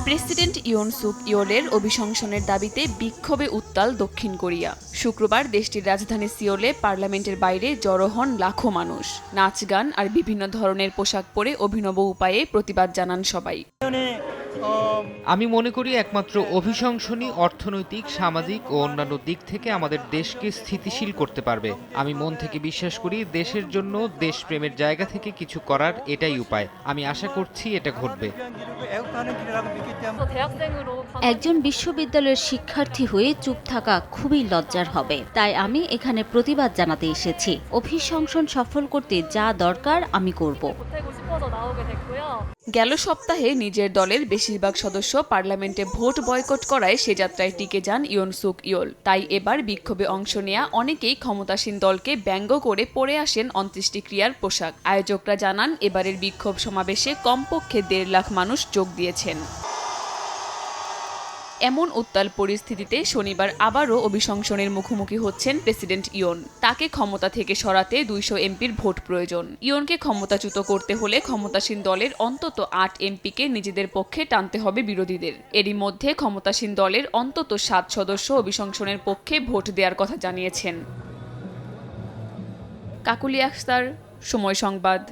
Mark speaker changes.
Speaker 1: President ইয়ন সুক ইয়োলের অভিশংসনের দাবিতে বিক্ষোভে উত্তাল দক্ষিণ কোরিয়া। শুক্রবার দেশটির রাজধানী সিওলে পার্লামেন্টের বাইরে জড়ো হন লাখো মানুষ। নাচ গান আর বিভিন্ন ধরনের পোশাক পরে অভিনব উপায়ে প্রতিবাদ জানান সবাই।
Speaker 2: আমি মনে করি একমাত্র অভিশংসনই অর্থনৈতিক, সামাজিক ও অন্যান্য দিক থেকে আমাদের দেশকে স্থিতিশীল করতে পারবে। আমি মন থেকে বিশ্বাস করি দেশের জন্য দেশপ্রেমের জায়গা থেকে কিছু করার এটাই উপায়। আমি আশা করছি এটা ঘটবে।
Speaker 3: একজন বিশ্ববিদ্যালয়ের শিক্ষার্থী হয়ে চুপ থাকা খুবই লজ্জার হবে, তাই আমি এখানে প্রতিবাদ জানাতে এসেছি। অভিশংসন সফল করতে যা দরকার আমি করব।
Speaker 1: গেল সপ্তাহে নিজের দলের বেশিরভাগ সদস্য পার্লামেন্টে ভোট বয়কট করায় সে যাত্রায় টিকে যান ইয়ন সুক ইয়োল। তাই এবার বিক্ষোভে অংশ নেয়া অনেকেই ক্ষমতাসীন দলকে ব্যঙ্গ করে পরে আসেন অন্ত্যেষ্টিক্রিয়ার পোশাক। আয়োজকরা জানান এবারের বিক্ষোভ সমাবেশে কমপক্ষে 1.5 লাখ মানুষ যোগ দিয়েছেন। এমন উত্তাল পরিস্থিতিতে শনিবার আবারও অভিশংসনের মুখোমুখি হচ্ছেন প্রেসিডেন্ট ইয়ন। তাকে ক্ষমতা থেকে সরাতে 200 এমপির ভোট প্রয়োজন। ইয়নকে ক্ষমতাচ্যুত করতে হলে ক্ষমতাসীন দলের অন্তত 8 এমপিকে নিজেদের পক্ষে টানতে হবে বিরোধীদের। এরই মধ্যে ক্ষমতাসীন দলের অন্তত 7 সদস্য অভিশংসনের পক্ষে ভোট দেওয়ার কথা জানিয়েছেন। কাকুলি আখতার, সময় সংবাদ।